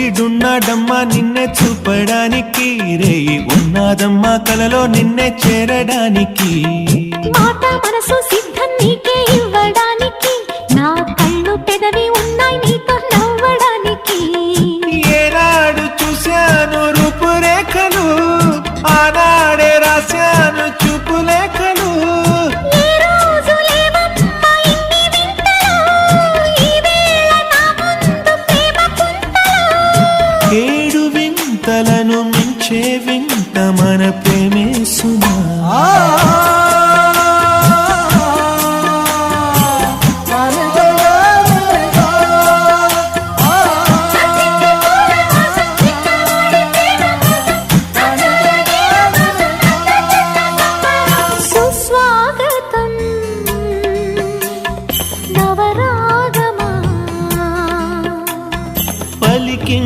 సూర్యుడున్నాడమ్మా నిన్నే చూపడానికి, రేయి ఉన్నాదమ్మా కలలో నిన్నే చేరడానికి. మాట మనసు సిద్ధం నీకే ఇవ్వడానికి, నా కళ్ళు పెదవి ఉన్నాయి నీతో నవ్వడానికి. ఏనాడు చూశాను రూపురేఖలు, ఆనాడే రాశాను చూపులేఖలు. ఏ రోజు లేవమ్మా ఇన్ని వింతలు, ఈ వేళ నా ముందు ప్రేమ పుంతలు. ఏడు వింతలను మించే వింత మన ప్రేమే సుమా. సుస్వాగతం నవరాగమా పలికి